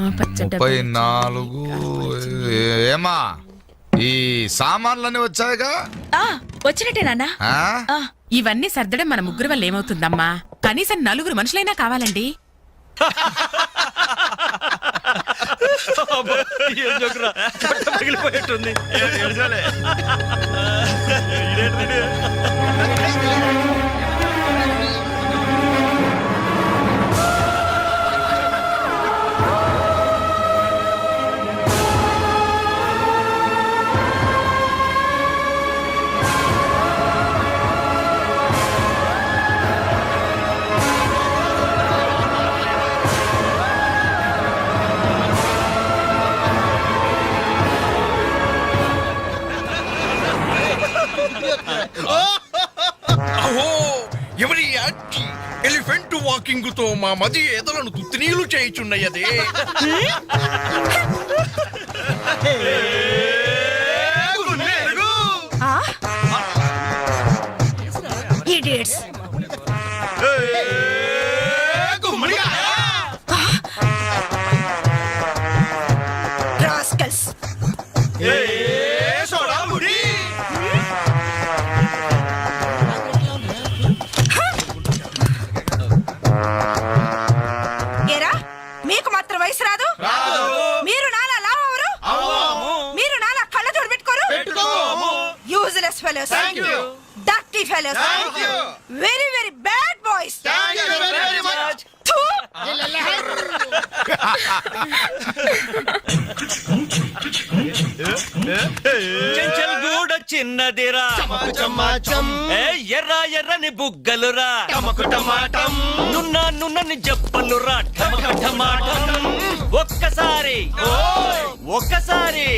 34. ఏమా ఈ సామాన్లన్నీ వచ్చాయిగా? వచ్చినట్టే నాన్న. ఇవన్నీ సర్దడం మన ముగ్గురు వల్ల ఏమవుతుందమ్మా? కనీసం 4 మనుషులైనా కావాలండి. ఎవరి ఎలిఫెంట్ వాకింగ్ తో మా మది ఎదలను తుత్తినీలు చేయుచున్నయదే. ఇడియట్స్. రాస్కల్స్. ఏరా మీకు మాత్రం వయసు రాదు? మీరు నాలా లావరు, మీరు నాలా కళ్ళ జోడు పెట్టుకోరు. Useless fellows, dirty fellows, very very bad boys. గూడ చిన్నదిరా, ఎర్ర ఎర్రని బుగ్గలురా, నున్నని చెప్పలురా, ఒక్కసారి ఒక్కసారి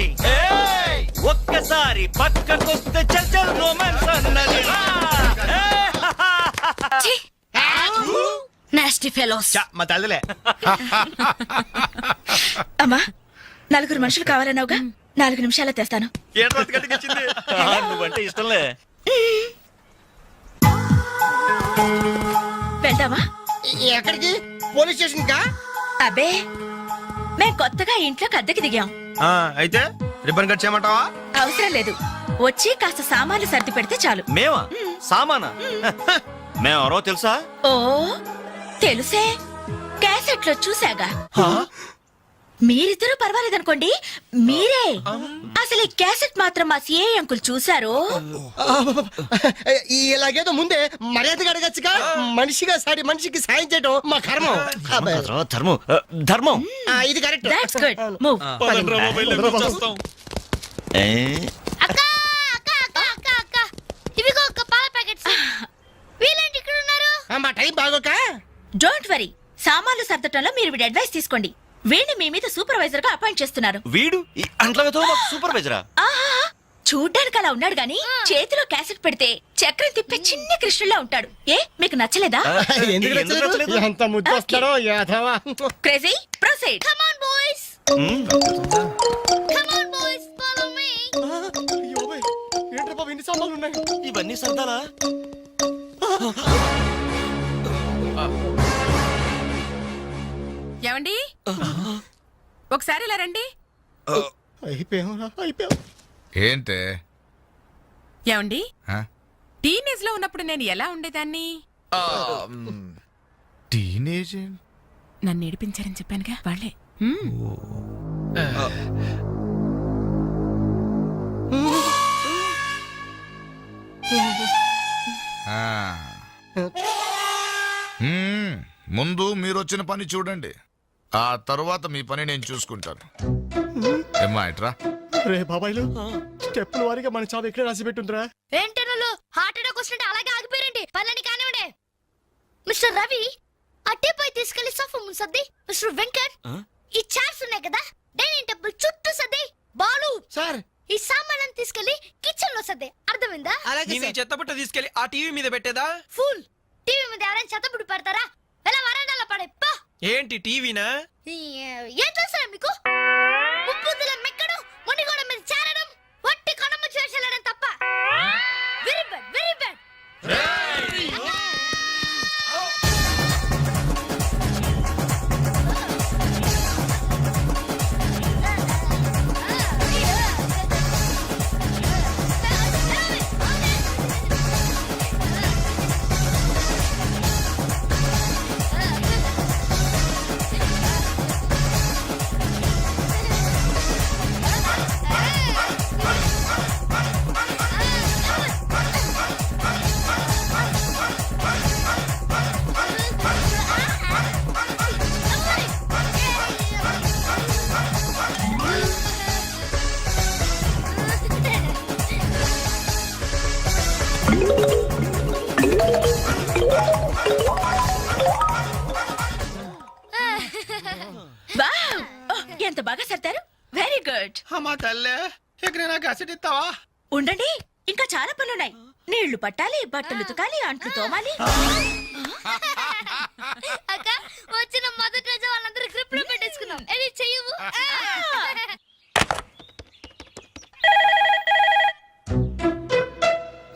ఒక్కసారి పక్కకొస్తే చల్ రొమాన్స్ అన్నదిరా. Nasty fellows. మా తల్లిలే. అమ్మా 4 మనుషులు కావాలన్నావుగా, 4 నిమిషాల్లో తెస్తాను. నువ్వంటే ఇష్టంలే. వెళ్దామా? ఎక్కడికి? పోలీస్ స్టేషన్ కా? అబ్బే, మేం కొత్తగా ఇంట్లోకి అద్దెకి దిగాం. అయితే రిబ్బన్ కట్ చేయమంటావా? అవసరం లేదు, వచ్చి కాస్త సామాన్లు సర్ది పెడితే చాలు. మేమా? సామానా? మేమెవరో తెలుసా? ఓ తెలుసే, క్యాసెట్లో చూసాగా. మీరిద్దరూ పర్వాలేదనుకోండి, మీరే అసలు ఈ క్యాసెట్ మాత్రం మా సిఐ అంకుల్ చూసారు. ఇలాగేదో ముందే మర్యాదగా అడగచ్చుగా. మనిషిగా సారి మనిషికి సాయం చేయడం మా కర్మం. ధర్మం ధర్మం. ఇది కరెక్ట్. That's good. మూవ్. ఇవిగో ఒక పాల ప్యాకెట్స్. వీళ్ళేంటి ఇక్కడ ఉన్నారు? మా టైం బాగోక. డోంట్ వరీ, సామాన్లు సర్దటంలో మీరు వీడి అడ్వైస్ తీసుకోండి. వీడిని మీ మీద సూపర్వైజర్ గా అపాయింట్ చేస్తున్నారు. వీడు అంట్లతో సూపర్వైజరా? చూడ్డానికి అలా ఉన్నాడు గాని చేతిలో క్యాసెట్ పెడితే చక్రం తిప్పే చిన్న కృష్ణులా ఉంటాడు. ఏ మీకు నచ్చలేదా? ఎంత ముద్దు వస్తాడో యాదవా. Crazy, proceed. Come on boys, come on boys, follow me. ఏంట్రా బాబు ఇన్ని సామాన్లు ఉన్నాయి? ఇవన్నీ సర్దాలా? ఏమండి, ఒకసారి ఇలా రండి. ఏంటే? ఏమండి, టీనేజ్ లో ఉన్నప్పుడు నేను ఎలా ఉండేదాన్ని? టీనేజ్? నన్ను ఏడిపించారని చెప్పానుగా వాళ్ళే. ముందు మీరు వచ్చిన పని చూడండి, ఆ తర్వాత మీ పని నేను చూసుకుంటాను. ఏమ్మా ఇట్రా. రే బాబాయ్లు, స్టెప్పుల వారిగా మన చావు ఎక్కడ రాసి పెట్టుందిరా? ఏంటనులు హార్ట్ అటాక్ వస్తుంటే అలాగే ఆగిపోయారండి. పళ్ళని కానివ్వండి. మిస్టర్ రవి, అట్టేపై తీసుకెళ్లి సోఫా ముందు సర్ది. మిస్టర్ వెంకట్, ఈ చైర్స్ ఉన్నాయి కదా, డైనింగ్ టేబుల్ చుట్టూ సర్ది. బాలు సార్, ఈ సామాన్లను తీసుకెళ్లి కిచెన్ లో సర్ది. అర్థమైందా? చెత్తబుట్ట తీసుకెళ్లి ఆ టీవీ మీద పెట్టేదా? ఫుల్ టీవీ మీద ఎవరైనా చెత్తబుట్టు పెడతారా? ఎలా వరండాలో పడే. ఏంటి టీవీనా? ఏం చేస్తారా మీకు? ముప్పుద్దుల మెక్కడం, మునిగోడ మీద చేరడం, వట్టి కొనమ్మ చేసేయడం తప్ప. Very bad, very bad. ఎంత బాగా సర్దారు. Very good. అమ్మా తల్లే ఇక నేను కసెట్ ఇస్తావా? ఉండండి, ఇంకా చాలా పనులున్నాయి. నీళ్లు పట్టాలి, బట్టలు ఉతకాలి, అంట్లు తోమాలి. అక్క వచ్చిన మొదటి రోజు వాళ్ళందరూ గ్రిప్ లో పెట్టేసుకున్నాం. అది చెయ్యవు.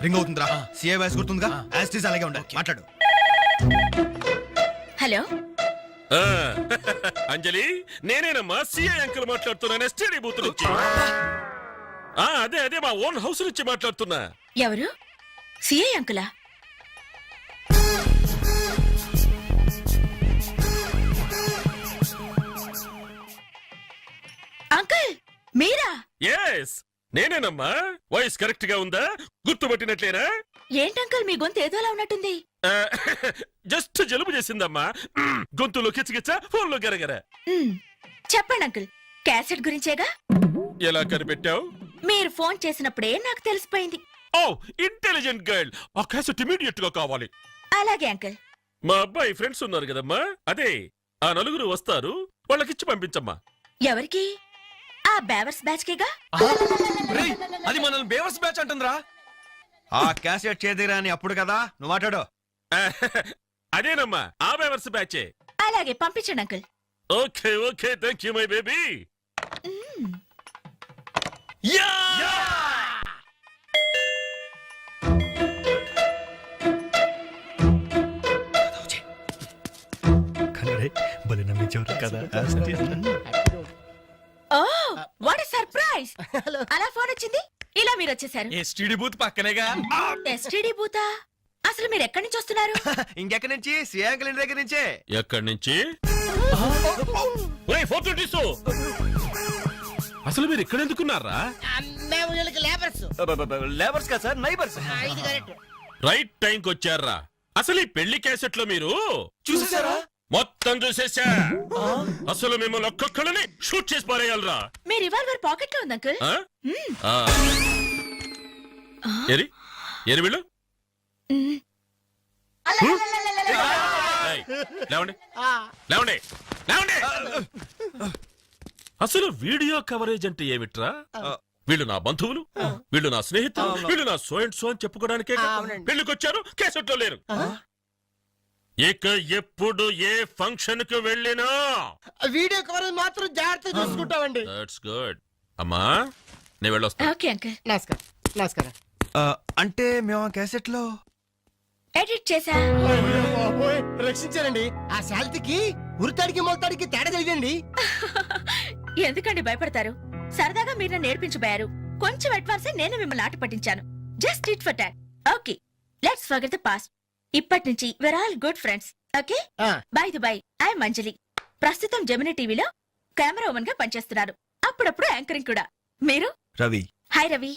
రింగ్ అవుతుందిరా. CA voice గుర్తుందిగా? యాస్టీస్ అలాగే ఉండాలి. మాట్లాడు. హలో, అంజలి, నేనేనమ్మా సిఐ అంకుల్ మాట్లాడుతున్నాను, ఎస్టీడీ బూత్ నుంచి. అదే అదే మా ఓన్ హౌస్ నుంచి మాట్లాడుతున్నా. ఎవరు? సిఐ అంకులా? అంకుల్ మీరా? ఎస్ నేనేనమ్మా. వాయిస్ కరెక్ట్ గా ఉందా? గుర్తుపట్టినట్లేనా? ఏంటంకుల్ మీ గొంతు ఏదోలా ఉన్నట్టుంది. జస్ట్ జలుబు చేసిందమ్మా. గొంతులో కిచకిచ, ఫోన్లో గరగర. చెప్పండి అంకుల్, క్యాసెట్ గురించేగా? ఎలా కనిపెట్టావు? మీరు ఫోన్ చేసినప్పుడే నాకు తెలిసిపోయింది. ఓ ఇంటెలిజెంట్ గర్ల్. ఆ క్యాసెట్ ఇమీడియట్ గా కావాలి. అలాగే అంకుల్. మా అబ్బాయి ఫ్రెండ్స్ ఉన్నారు కదమ్మా, అదే ఆ నలుగురు వస్తారు, వాళ్ళకిచ్చి పంపించమ్మా. ఎవరికి? ఆ బేవర్స్ బ్యాచ్ కేగా? రేయ్, అది మనల్ని బేవర్స్ బ్యాచ్ అంటుందిరా. ఆ క్యాసెట్ చేదిరా అని అప్పుడు కదా నువ్వు మాట్లాడు. అదేనమ్మా, ఆ బేవర్స్ బ్యాచే. అలాగే పంపించండి uncle. Okay okay, thank you my baby. Oh what surprise! అలా ఫోన్ వచ్చింది, ఇలా మీరు వచ్చేసారు. ఎస్టీడీ బూత్ పక్కనేగా. ఎస్టీడీ బూతా? అసలు మీరు ఎక్కడి నుంచి వస్తున్నారు? ఇంకెక్కడి నుంచి? సిఏ అంకుల్ ఇంటి దగ్గర నుంచే. ఎక్కడి నుంచి? ఒరేయ్, ఫోటో తీసు. అసలు మీరు ఇక్కడ ఎందుకున్నారా? మేము వీళ్ళకి లేబర్స్. లేబర్స్ కదా సార్, నైబర్స్. ఇది కరెక్ట్. రైట్ టైం కి వచ్చారా? అసలు ఈ పెళ్లి క్యాసెట్ లో మీరు చూసేసారా? మొత్తం చూసేసా. అసలు మిమ్మల్ని ఒక్కొక్కడిని షూట్ చేసి పారేయాలరా. మీ రివాల్వర్ పాకెట్ లో ఉంది అంకుల్. ఆ? ఆ. ఏరి ఏరి వీళ్ళు. ఏయ్, లేవండి లేవండి లేవండి. అసలు వీడియో కవరేజ్ అంటే ఏమిట్రా? వీళ్ళు నా బంధువులు, వీళ్ళు నా స్నేహితులు, వీళ్ళు నా సో అండ్ సో అని చెప్పుకోవడానికే పెళ్లికొచ్చారు, కేసెట్ లో లేరు. ఇక ఎప్పుడు ఏ ఫంక్షన్ కు వెళ్ళినా వీడియో కవరేజ్ మాత్రం జాగ్రత్త చూసుకుంటామండి. That's good. అమ్మా నేను వెళ్ళొస్తా. Okay uncle. నమస్కారం. నమస్కారం. అంటే మేము ఆ క్యాసెట్ లో ఎడిట్ చేసా. బాబోయ్, రక్షించారండి. ఆ శాలిటీకి ఉరితాడికి మొలతాడికి తేడా తెలియదండి. ఎందుకండి భయపడతారు? సరదాగా మీరు నన్ను నేర్పించబోయారు. కొంచెం అడ్వాన్స్ నేను మిమ్మల్ని ఆట పట్టించాను. Just it for talk. Okay, let's forget the past. ఇప్పటి నుంచి we're all good friends. Okay? By the by, I'm Anjali. ప్రస్తుతం జెమిని టీవీలో కెమెరా ఉమెన్ గా పనిచేస్తున్నారు. అప్పుడప్పుడు యాంకరింగ్ కూడా. మీరు? Ravi. Hi Ravi.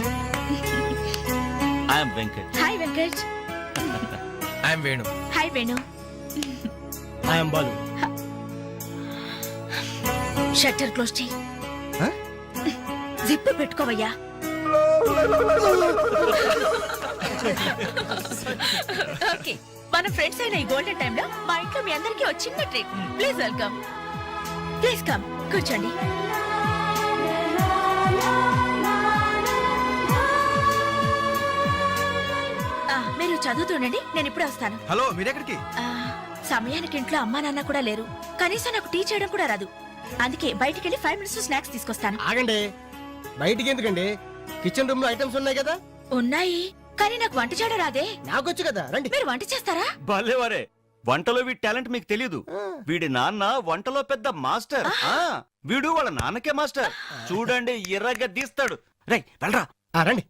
I'm Venkat. Hi Venkat. I'm Venu. Hi Venu. I'm Balu. Shutter close చేయి. జిప్ పెట్టుకోవయ్యా. ఓకే, మన ఫ్రెండ్స్ అయిన ఈ గోల్డెన్ టైమ్ లో మా ఇంట్లో మీ అందరికీ ఒక చిన్న treat. Please welcome. Please come, కూర్చోండి. మీరు చదువుతుండండి, నేను ఇప్పుడే వస్తాను. హలో, మీరెక్కడికి? సమయానికి ఇంట్లో అమ్మా నాన్న కూడా లేరు. కనీసం నాకు టీ చేయడం కూడా రాదు. అందుకే బయటికి వెళ్ళి 5 minutes స్నాక్స్ తీసుకొస్తాను. ఆగండి, బయటికి ఎందుకండి? కిచెన్ రూమ్ లో ఐటమ్స్ ఉన్నాయి కదా. ఉన్నాయి, కానీ నాకు వంట చేయడం రాదే. నాకొచ్చు కదా, రండి. మీరు వంట చేస్తారా? భలేవారే, వంటలో వీడి టాలెంట్ మీకు తెలియదు. వీడి నాన్న వంటలో పెద్ద మాస్టర్. వీడు వాళ్ళ నాన్నకే మాస్టర్. చూడండి, ఎర్రగా తీస్తాడు. రై వెళ్ళరా. రండి.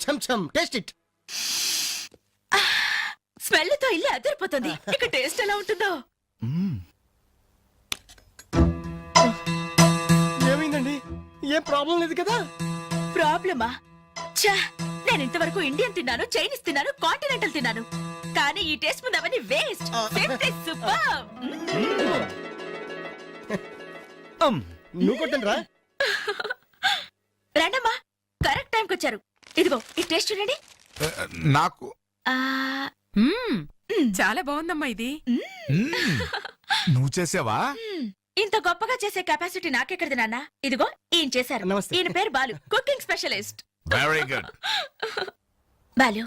Cham cham taste it. Smell తో ఇల్లు అదిరిపోతుంది. ఇక టేస్ట్ ఎలా ఉంటుందో. ఏమైందండి? ఏం ప్రాబ్లం లేదు కదా? ప్రాబ్లమా? ఛా, నేను ఇంతవరకు ఇండియన్ తిన్నాను, చైనీస్ తిన్నాను, కాంటినెంటల్ తిన్నాను. కానీ ఈ టేస్ట్ ముందు అవన్నీ వేస్ట్. సూపర్. నువ్వు కొట్టండి రా. రండమ్మా, కరెక్ట్ టైంకి వచ్చారు. ఇదిగో ఈ టేస్ట్ చూడండి. నాకు ఆ, మ్మ్. చాలా బాగుందమ్మా ఇది. నువ్వు చేసావా? ఇంత గొప్పగా చేసే కెపాసిటీ నాకెక్కడిది నాన్న. ఇదిగో ఈయన చేశారు. నమస్తే. ఈయన పేరు Balu, cooking specialist. Very good. Balu,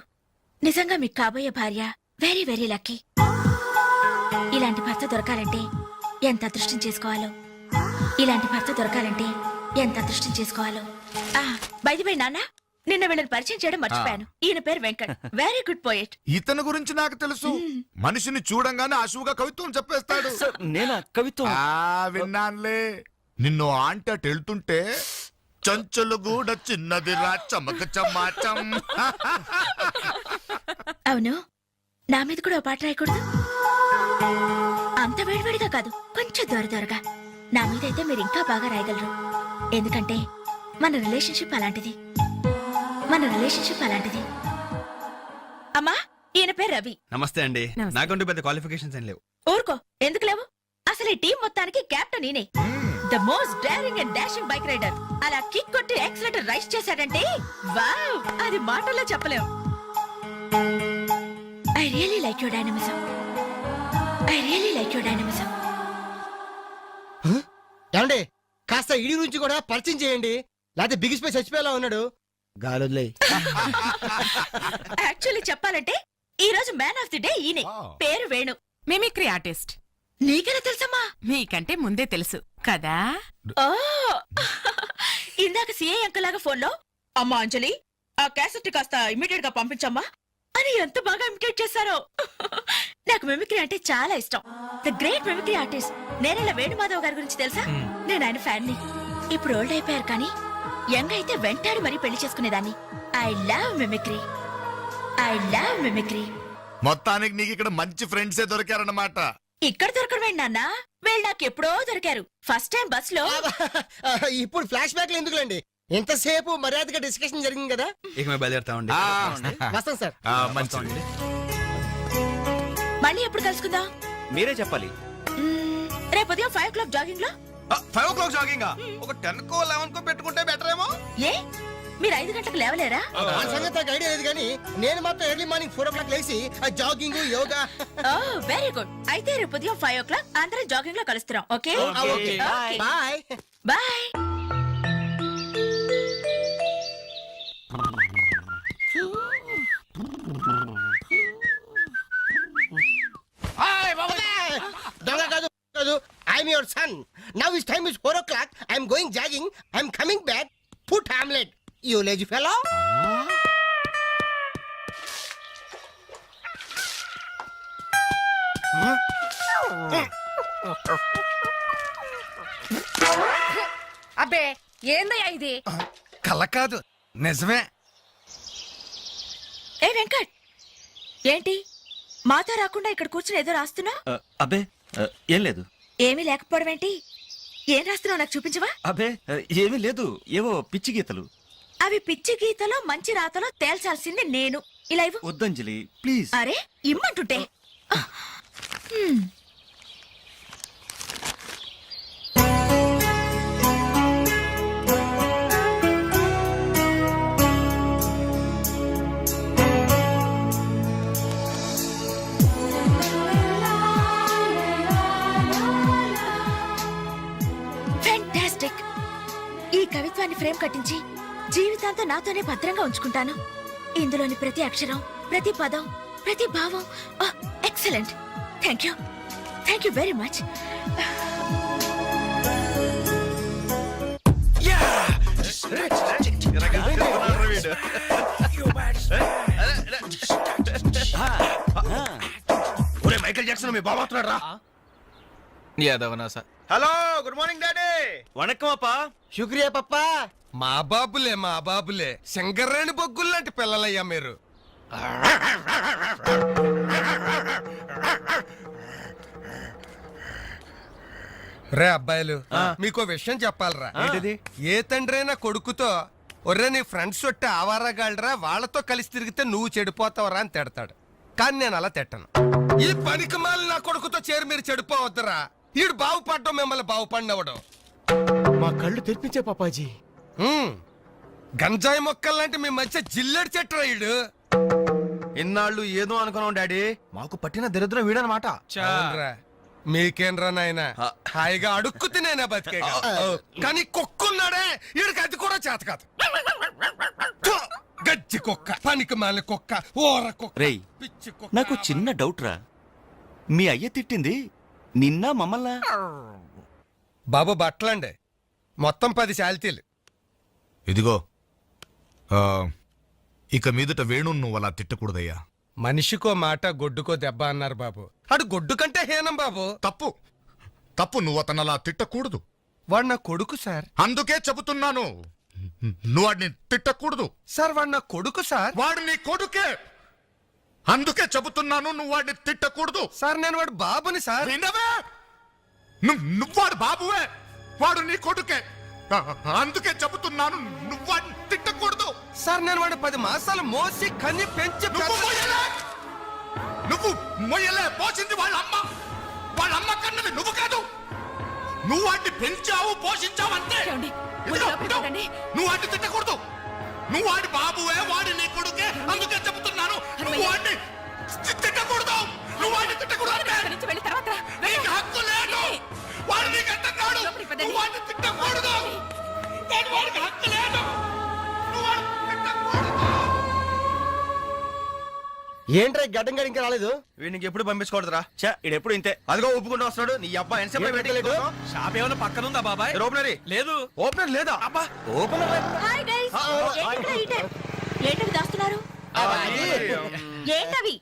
నిజంగా మీకు కాబోయే భార్య వెరీ వెరీ లక్కీ. ఇలాంటి భర్త దొరకాలంటే ఎంత అదృష్టం చేసుకోవాలో. ఇలాంటి భర్త దొరకాలంటే ఎంత అదృష్టం చేసుకోవాలో. బై ది వే నాన్న, నిన్న వీళ్ళని పరిచయం చేయడం మర్చిపోయాను. ఈయన పేరు వెంకట్, వెరీ గుడ్ పోయెట్. ఇతని గురించి నాకు తెలుసు. మనిషిని చూడంగానే అశువుగా కవిత్వం చెప్పేస్తాడు. సార్ నేనా కవిత్వం? విన్నానులే. నిన్ను ఆంటీ అటు వెళ్తుంటే చంచలు గూడ చిన్నది రా చమక చమాచం. అవును, నా మీద కూడా ఓ పాట రాయకూడదు? అంత వేడివేడిగా కాదు, కొంచెం దూరగా. నా మీద అయితే మీరు ఇంకా బాగా రాయగలరు. ఎందుకంటే మన రిలేషన్షిప్ అలాంటిది. మన రిలేషన్షిప్ అలాంటిది. అమ్మా, ఈయన పేరు రవి. నమస్తే అండి. నమస్తే. నాకంటూ పెద్ద క్వాలిఫికేషన్స్ ఏం లేవు. ఊరుకో, ఎందుకు లేవు? అసలు ఈ టీం మొత్తానికి కెప్టెన్ ఈయనే. The most daring and dashing bike rider. అలా కిక్ కొట్టి యాక్సిలేటర్ రైస్ చేశాడంటే వావ్, అది మాటల్లో చెప్పలేం. I really like your dynamism. I really like your dynamism. ఏమండి, కాస్త ఇడి నుంచి కూడా పరిచయం చేయండి, లేకపోతే బిగిసిపోయి చచ్చిపోయేలా ఉన్నాడు. గాలులే. యాక్చువల్లీ చెప్పాలంటే ఈ రోజు మ్యాన్ ఆఫ్ ది డే ఈయనే. పేరు వేణు. Mimicry artist. నీకెలా తెలుసమ్మా? మీకంటే ముందే తెలుసు కదా. ఓ, ఇందాక సిఐ అంకుల్ లాగా ఫోన్ లో అమ్మా అంజలి, ఆ క్యాసెట్ కాస్త ఇమీడియట్ గా పంపించమ్మా అని ఎంత బాగా ఇమిటేట్ చేశారో. నాకు మిమిక్రీ అంటే చాలా ఇష్టం. ద గ్రేట్ మిమిక్రీ ఆర్టిస్ట్ నేనేలా వేణుమాధవ్ గారి గురించి తెలుసా? నేను ఆయన ఫ్యాన్ ని. ఇప్పుడు ఓల్డ్ అయిపోయారు కానీ యంగ్ అయితే వెంటాడి మరీ పెళ్లి చేసుకునేదాన్ని. I love mimicry. I love mimicry. మొత్తానికి నీకు ఇక్కడ మంచి ఫ్రెండ్సే దొరికారన్నమాట. ఇక్కడ దొరకడం నాన్న, వీళ్ళు నాకు ఎప్పుడో దొరికారు. ఫస్ట్ టైం బస్ లో. ఇప్పుడు ఫ్లాష్ బ్యాక్ ఎందుకులేండి, ఎంతసేపు మర్యాదగా డిస్కషన్ జరిగింది కదా. ఇక మేము బయలుదేరుతామండి. వస్తాం సార్. మంచిది. మళ్ళీ ఎప్పుడు కలుసుకుందాం? మీరే చెప్పాలి. రేపు ఉదయం 5 o'clock జాగింగ్ లో. 5 o'clock జాగింగ్ ఒక 10 కో 11 కో పెట్టుకుంటే బెటర్ ఏమో. ఏ, మీరు 5 గంటలకు లేవలేరా? ఆ సంగతి నాకు ఐడియా లేదు కానీ నేను మాత్రం ఎర్లీ మార్నింగ్ 4 o'clock లేసి jogging yoga. Oh very good. అయితే రేపు ఉదయం 5 o'clock అందరం జాగింగ్ లో కలుస్తున్నాం. Okay Okay. బాయ్. బాయ్. దొంగ కాదు కాదు, I'm your son. Now is time is 4 o'clock. I'm going jogging. I'm coming back. Put omelette, you lazy fellow. అబ్బే, ఏందయ్యా ఇది? కళ్ళ కాదు, నిజమే. ఏ వెంకట్, ఏంటి మాతో రాకుండా ఇక్కడ కూర్చుని ఏదో రాస్తున్నా? అబ్బే ఏం లేదు. ఏమీ లేకపోవడం ఏంటి? ఏం రాస్తున్నావు నాకు చూపించవా? అబ్బే ఏమీ లేదు, ఏవో పిచ్చి గీతలు. అవి పిచ్చి గీతలో మంచి రాతలో తేల్చాల్సింది నేను. ఇలా ఇవ్వు. వద్దంజలి ప్లీజ్. అరే, ఇమ్మంటుంటే. ఫెంటాస్టిక్. ఈ కవిత్వాన్ని ఫ్రేమ్ కట్టించి జీవితాంతం నాతోనే భద్రంగా ఉంచుకుంటాను. ఇందులోని ప్రతి అక్షరం, ప్రతి పదం, ప్రతి భావం excellent. Thank you very much. ఒరే మైకేల్ జాక్సన్ మీ బాబా వస్తున్నాడు రా. యాదవనా sir. Hello, good morning daddy. వణకం అప్పా. శుక్రియా పప్పా. మా బాబులే సింగరేణి బొగ్గుల్లాంటి పిల్లలయ్యా మీరు. రే అబ్బాయిలు, మీకో విషయం చెప్పాలరా. ఏంటిది? ఏ తండ్రైనా కొడుకుతో ఒర్రే నీ ఫ్రెండ్స్ ఒట్టి ఆవారాగాళ్ళరా, వాళ్ళతో కలిసి తిరిగితే నువ్వు చెడిపోతావరా అని తిడతాడు. కానీ నేను అలా తిట్టను. ఈ పనికి మాలి నా కొడుకుతో చేరి మీరు చెడిపోవద్దురా. ఈడు బాగుపడ్డం మిమ్మల్ని బాగుపడినవడం. మా కళ్ళు తెరిపించే పాపాజీ. గంజాయి మొక్కల్లాంటి మీ మధ్య జిల్లెడు చెట్టురా ఈడు. ఇన్నాళ్ళు ఏదో అనుకున్నాం డాడీ, మాకు పట్టిన దరిద్రం వీడనమాట. అవునురా. మీకేంరా నాయనా, హాయిగా అడుక్కు తినేనా బతికే. కానీ కుక్కున్నాడే, ఈడికి అది కూడా చేత కాదు. గజ్జి కుక్క, పనికి మాలిన కుక్క, ఓర కుక్క, రేయ్, పిచ్చి కుక్క. నాకు చిన్న డౌట్ రా. మీ అయ్య తిట్టింది నిన్న మమ్మల్ని? బాబు బట్టలండి, మొత్తం 10 శాలితీలు. ఇదిగో ఇక మీదట వేణు నువ్వు అలా తిట్టకూడదయ్యా. మనిషికో మాట గొడ్డుకో దెబ్బ అన్నారు బాబు. అడు గొడ్డు కంటే హీనం బాబు. తప్పు నువ్వు అతను అలా తిట్టకూడదు. వాడు నా కొడుకు సార్. అందుకే చెబుతున్నాను, నువ్వు వాడిని తిట్టకూడదు. సార్ వాడు నా కొడుకు సార్. వాడు నీ కొడుకే, అందుకే చెబుతున్నాను, నువ్వు వాడిని తిట్టకూడదు. సార్ నేను వాడు బాబుని సార్. వినవే? నువ్వు వాడు బాబువే, వాడు నీ కొడుకే, అందుకే చెబుతున్నాను, నువ్వు వాడిని తిట్టకూడదు. సార్ నేను వాడు 10 మాసాలు మోసి కన్ని పెంచి నువ్వు మొయ్యలే, పోసింది వాళ్ళ అమ్మ కన్నది నువ్వు కాదు. నువ్వు వాడిని పెంచావు, పోషించావు అంతే. నువ్వు వాడిని తిట్టకూడదు. నువ్వు వాడి బాబువే, వాడి నీ కొడుకే, అందుకే చెబుతున్నాను, నువ్వు వాడిని తిట్టకూడదు. నువ్వు వాడిని తిట్టకూడదు అంటే నీకు హక్కు లేదు. వాడు నీకు అంటున్నాడు, నువ్వు వాడిని తిట్టకూడదు. వాడికి హక్కు లేదు. నువ్వు వాడిని తిట్టకూడదు. ఏంట్రా గడ్డం గడి ఇంకా రాలేదు? వీడికి ఎప్పుడు పంపించకూడదురా. చా, ఇడెప్పుడు ఇంతే. అదిగో ఒప్పుకుంటూ వస్తాడు. నీ అబ్బా ఎన్సేపు వెయిటింగ్ లేదు. షాప్ ఏమైనా పక్కన ఉందా బాబాయ్? ఓపెనరీ లేదు. ఓపెనర్ లేదా? అబ్బా హాయ్ గైస్, ఏంటవి దాస్తున్నారు? ఏంటవి?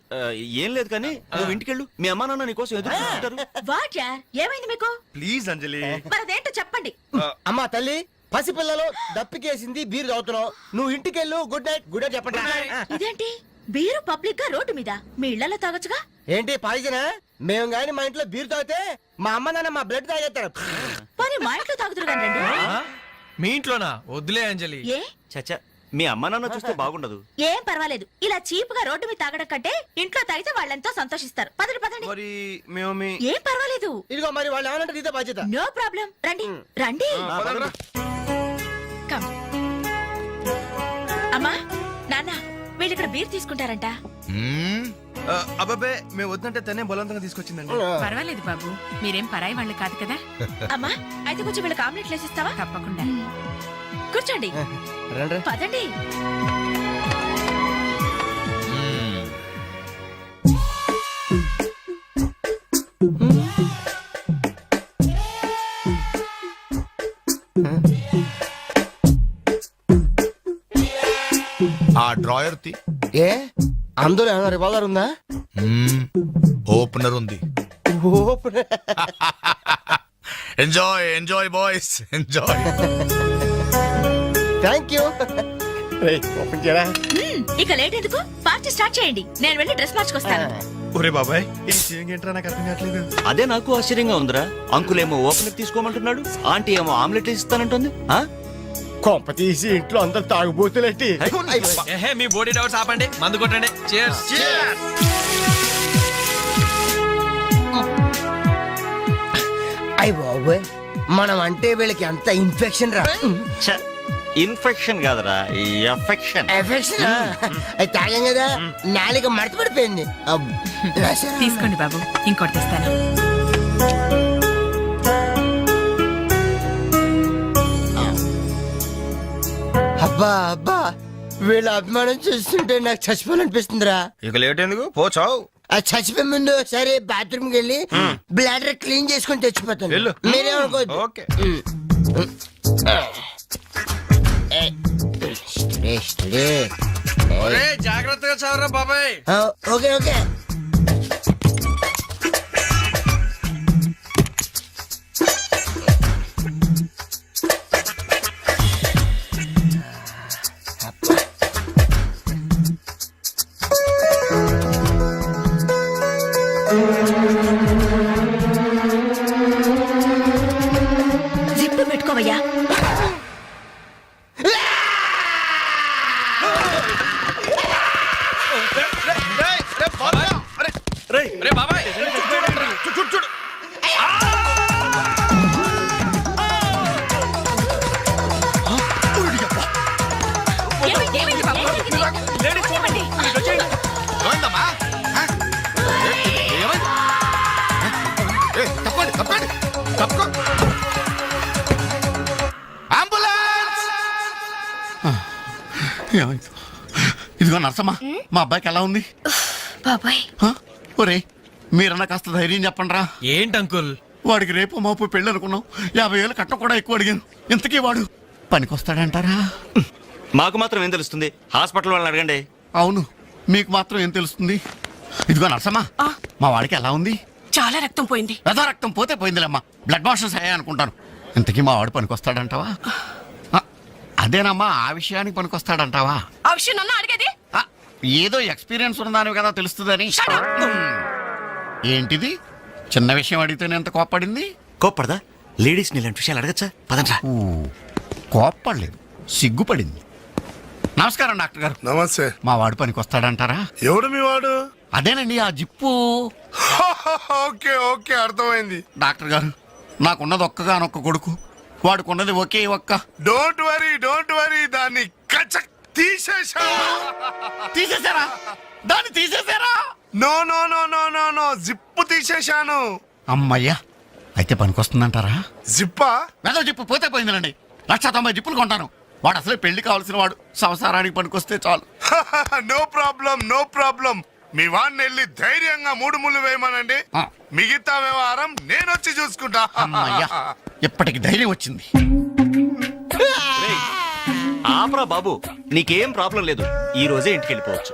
ఏం లేదు కానీ నువ్వు ఇంటికెళ్ళు, మీ అమ్మా నాన్న నీకోసం ఎదురు చూస్తుంటారు. వాట్ యార్, ఏమైంది మీకు? ప్లీజ్ అంజలి. మరి అదేంటో చెప్పండి. అమ్మా తల్లి, పసిపిల్లలు దప్పికేసింది, బీరు తాగుతున్నావు. నువ్వు ఇంటికెళ్ళు. గుడ్ నైట్ చెప్పండి. ఇదేంటి బీరు పబ్లిక్ గా రోడ్డు మీద? మీ ఇళ్లలో తాగొచ్చుగా. ఏంటి పాయిజనా? మేము గాని మా ఇంట్లో బీరు తాగితే మా అమ్మ నాన్న మా బ్లడ్ తాగేస్తారు. మరి మా ఇంట్లో తాగుతురు కానీ మీ ఇంట్లోనా? వద్దులే అంజలి. ఏ చచ్చా, మీ అమ్మా నాన్న చూస్తే బాగుండదు. ఏం పర్వాలేదు, ఇలా చీప్ గా రోడ్డు మీద తాగడం కంటే ఇంట్లో తాగితే వాళ్ళెంతో సంతోషిస్తారు. పదండి పదండి. మరి మేము ఏం పర్వాలేదు. ఇదిగో మరి వాళ్ళు ఏమనంటే నీతో బాధ్యత. నో ప్రాబ్లం, రండి రండి. Come. అమ్మా నాన్న, వీళ్ళు ఇక్కడ బీర్ తీసుకుంటారంట. అబ్బాబే మేము వద్దంటే తనే బలవంతంగా తీసుకొచ్చిందండి. పర్వాలేదు బాబు, మీరేం పరాయి వాళ్ళు కాదు కదా. అమ్మా అయితే కొంచెం వీళ్ళకి ఆమ్లెట్లు వేసిస్తావా? తప్పకుండా. కూర్చోండి, రండి. పదండి. ఆ డ్రాయర్ తి ఏ అందులో ఏమైనా రివాల్వర్ ఉందా? ఓపెనర్ ఉంది. Enjoy boys, enjoy. Thank you. Open చేయరా. ఇక లేట్ ఎందుకు, పార్టీ స్టార్ట్ చేయండి. నేను వెళ్ళి డ్రెస్ మార్చుకొస్తాను. ఒరే బాబాయ్, ఈ సీయింగ్ ఏంట్రా, నాకు అర్థం కావట్లేదు. అదే నాకు ఆశ్చర్యంగా ఉందిరా. అంకుల్ ఏమో ఓపెనర్ తీసుకోమంటున్నాడు, ఆంటీ ఏమో ఆమ్లెట్ ఇస్తానంటుంది. కొంప తీసి ఇంట్లో అందరు తాగుబోతులేంటి? ఏహే, మీ బాడీ డౌట్స్ ఆపండి, మందు కొట్టండి. Cheers. అయ్య బాబోయ్, మనం అంటే వీళ్ళకి ఎంత ఇన్ఫెక్షన్ రా. ఇన్ఫెక్షన్ కాదురా, ఎఫెక్షన్. ఎఫెక్షన్ అది తాగాం కదా, నాలుక మడత పడిపోయింది. తీసుకోండి బాబు, ఇంకోటి తెస్తాను. అబ్బా అబ్బా, వీళ్ళ అభిమానం చూస్తుంటే నాకు చచ్చిపోవాలనిపిస్తుందిరా. ఇక లేట్ ఎందుకు, పోచావు. ఆ చచ్చిపోయే ముందు సరే బాత్రూమ్కి వెళ్ళి బ్లాడర్ క్లీన్ చేసుకొని తెచ్చిపోతాను. వెళ్ళు. మీరేమనుకోవద్దు. ఓకే. ఒరే, జాగ్రత్తగా చదవరా బాబాయ్. Okay okay. జిప్పు పెట్టుకోవయ్యా. ఏమైంది బాబు? ఏమైంది? ఏమైందమ్మా? ఆ? ఏమైంది? తప్పండి తప్పండి తప్పుకో. అంబులెన్స్! ఏమైంది? ఇదిగో నర్సమ్మా, మా అబ్బాయికి ఎలా ఉంది? బాబాయ్, ఒరే మీరన్నా కాస్త ధైర్యం చెప్పండి రా. ఏంటి అంకుల్? వాడికి రేపు మాపు పెళ్ళి అనుకున్నాం. 50,000 కట్నం కూడా ఎక్కువ అడిగాను. ఇంతకీ వాడు పనికొస్తాడంటారా? మాకు మాత్రం ఏం తెలుస్తుంది? హాస్పిటల్ వాళ్ళని అడగండి. అవును, మీకు మాత్రం ఏం తెలుస్తుంది? ఇదిగో నర్సమ్మా, మా వాడికి ఎలా ఉంది? చాలా రక్తం పోయింది. రథ రక్తం పోతే పోయిందిలేమ్మా, బ్లడ్ వాషెస్ అయ్యా అనుకుంటాను. ఇంతకీ మా వాడు పనికొస్తాడంటావా? అదేనమ్మా, ఆ విషయానికి పనికొస్తాడంటావా? ఆ విషయం నన్ను అడిగేది? ఆ, ఏదో ఎక్స్పీరియన్స్ ఉన్నదాని కదా తెలుస్తుందని. ఏంటిది? చిన్న విషయం అడిగితేనే ఎంత కోప్పడింది? కోప్పడదా? లేడీస్ ఇలాంటి విషయాలు అడగచ్చా? పదండ్రా. కోప్పడలేదు, సిగ్గుపడింది. నమస్కారం డాక్టర్ గారు. నమస్తే. మా వాడు పనికొస్తాడంటారా? ఎవడు మీ వాడు? అదేనండి ఆ జిప్పు. ఓకే ఓకే, అర్థమైంది. డాక్టర్ గారు, నాకున్నది ఒక్కగానొక్క కొడుకు, వాడుకున్నది ఒకే ఒక్క. డోంట్ వరీ, దాన్ని కచక్ తీసేశా. తీసేశారా? దాన్ని తీసేశారా? No no no no no no, zip తీసేశాను. అమ్మయ్యా, అయితే పనికొస్తుందంటారా? జిప్పా? మెదడు జిప్పు పోతే పోయిందిలండి. 190 జిప్పులు కొంటాను. వాడు అసలే పెళ్లి కావాల్సిన వాడు, సంసారానికి పనికొస్తే చాలు. No problem. మీ వాడిని వెళ్ళి ధైర్యంగా 3 ముళ్ళు వేయమనండి. ఆ. మిగతా వ్యవహారం నేను వచ్చి చూసుకుంటా. అమ్మయ్యా, ఇప్పటికి ధైర్యం వచ్చింది. ఆపరా బాబు, నీకేం ప్రాబ్లం లేదు. ఈ రోజే ఇంటికి వెళ్ళిపోవచ్చు.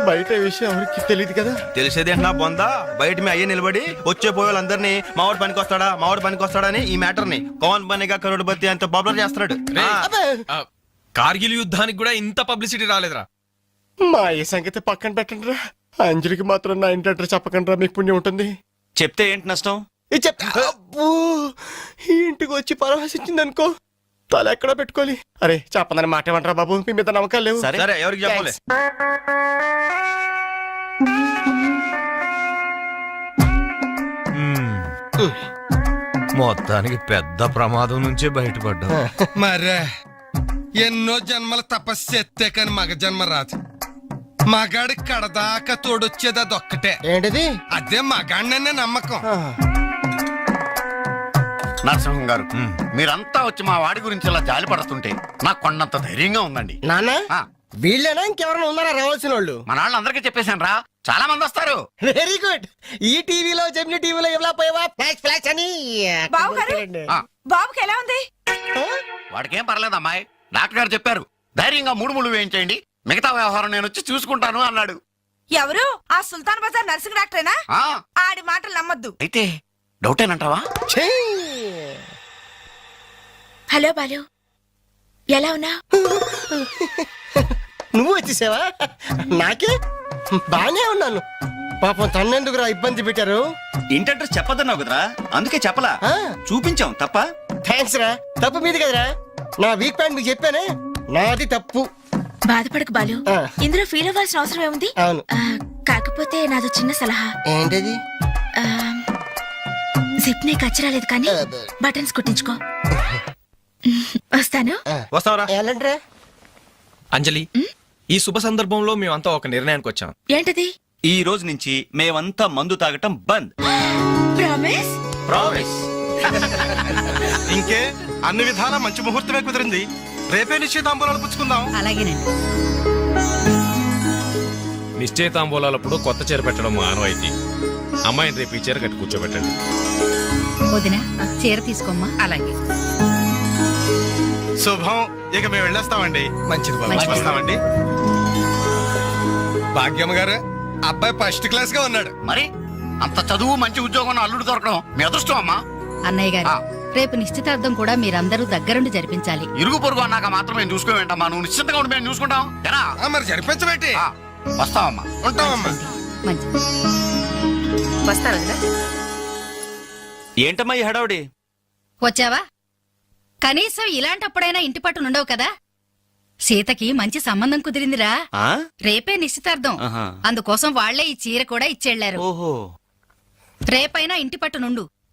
బయట విషయం ఎవరికి తెలియదు కదా. తెలిసేది నా బొందా. బయట మీ అయ్యే నిలబడి వచ్చే పోయే వాళ్ళందరినీ మావాడు పనికొస్తాడా అని ఈ మ్యాటర్ ని కౌన్ బనేగా కరోడ్పతి అంత పాపులర్ చేస్తున్నాడు. కార్గిల్ యుద్ధానికి కూడా ఇంత పబ్లిసిటీ రాలేదురా. మా ఈ సంగతి పక్కన పెట్టండి రా. అంజలికి మాత్రం నా ఇంటి అడ్రస్ చెప్పకండి రా, మీకు పుణ్యం ఉంటుంది. చెప్తే ఏంటి నష్టం? ఇది చెప్తా. అబ్బో, ఈ ఇంటికి వచ్చి పరవశించింది అనుకో, తల ఎక్కడో పెట్టుకోవాలి. అరే చెప్పందని మాట ఏమంటారా బాబు, మీ మీద నమ్మకాలు లేవు. సరే ఎవరికి చెప్పలే. మొత్తానికి పెద్ద ప్రమాదం నుంచే బయటపడ్డా. మరే ఎన్నో జన్మల తపస్సు ఎత్తే కాని మగ జన్మ రాదు. మగాడి కడదాకా తోడొచ్చేది అదొక్కటే. ఏంటిది? అదే మగాడిననే నమ్మకం. నరసింహం గారు, మీరంతా వచ్చి మా వాడి గురించి ఇలా జాలి పడుతుంటే నాకు కొండంత ధైర్యంగా ఉందండి. నాన్న, ఆ, వీళ్ళేనా ఇంకెవరైనా ఉన్నారా రావాల్సిన వాళ్ళు? మన వాళ్ళందరికీ చెప్పేశాను రా, చాలా మంది వస్తారు. Very good. ఈ టీవీలో జెమిని టీవీలో ఎవలా పోయావా ఫ్లాష్ అని. బాబు గారు, ఆ, బాబుకి ఎలా ఉంది? వాడికేం పర్లేదు అమ్మాయి, డాక్టర్ గారు చెప్పారు ధైర్యంగా 3 ముళ్ళు వేయించేయండి, మిగతా వ్యవహారం నేను వచ్చి చూసుకుంటాను అన్నాడు. ఎవరు? ఆ సుల్తాన్ బజార్ నర్సింగ్ డాక్టరేనా? ఆ, ఆడి మాటలు నమ్మద్దు. అయితే డౌటేనంటావా? ఛీ! హలో బాలు, ఎలా ఉన్నా? నువ్వు వచ్చేసావా? నాకే బానే ఉన్నాను. పాపం తన్నెందుకురా ఇబ్బంది పెట్టారు? ఇంటి అడ్రస్ చెప్పదన్నావు కదరా, అందుకే చెప్పలా. ఆ. చూపించాం తప్ప. థ్యాంక్స్ రా. తప్పు మీది కదరా. నా వీక్ పాయింట్ మీకు చెప్పానే, నాది తప్పు. బాధపడకు బాలు, ఆ. ఇందులో ఫీల్ అవ్వాల్సిన అవసరం ఏముంది? అవును. కాకపోతే నాదో చిన్న సలహా. ఏంటది? జిప్ నే కచ్చరాలేదు కానీ బటన్స్ కుట్టించుకో. వస్తాను. వస్తావరా ఎలాంటిరా? అంజలి, ఈ శుభ సందర్భంలో మేమంతా ఒక నిర్ణయానికి వచ్చాం. ఏంటది? ఈ రోజు నుంచి మేమంతా మందు తాగటం బంద్. ప్రామిస్? ప్రామిస్. ఇంకే అన్ని విధాలా మంచి ముహూర్తమే కుదిరింది. రేపే నిశ్చితాంబూలాలు పుచ్చుకుందాం. అలాగేనండి. నిశ్చయితాంబూలాలప్పుడు కొత్త చీర పెట్టడం ఆనవాయితీ. అమ్మాయిని రేపు ఈ చీర కట్టి కూర్చోబెట్టండి. వదిన, చీర తీసుకోమ్మా. అలాగే. శుభం. ఇక మేము వెళ్ళేస్తామండి. మంచిది బాబు. మంచిది. వస్తామండి. భాగ్యమ్మ గారు, అబ్బాయి ఫస్ట్ క్లాస్ గా ఉన్నాడు. మరి అంత చదువు మంచి ఉద్యోగం ఉన్న అల్లుడు దొరకడం మీ అదృష్టం అమ్మా. అన్నయ్య గారు, ఆ. రేపు నిశ్చితార్థం కూడా మీరందరూ దగ్గరుండి జరిపించాలి. ఇరుగు పొరుగు అన్నాక మాత్రం మేము చూసుకోవేంటమ్మా, నువ్వు నిశ్చింతగా ఉండి మేము చూసుకుంటాం. ఎరా? మరి జరిపించబెట్టి ఆ, వస్తామమ్మా. ఉంటామమ్మా. మంచిది. వస్తాను వదినా. ఏంటమ్మా ఈ హడావుడి? వచ్చావా? కనీసం ఇలాంటప్పుడైనా ఇంటి పట్టు నుండవు కదా. సీతకి మంచి సంబంధం కుదిరిందిరా. ఆ? రేపే నిశ్చితార్థం. ఆహా. అందుకోసం వాళ్లే ఈ చీర కూడా ఇచ్చెళ్లారు. ఓహో. రేపైనా ఇంటి పట్టు నుండు.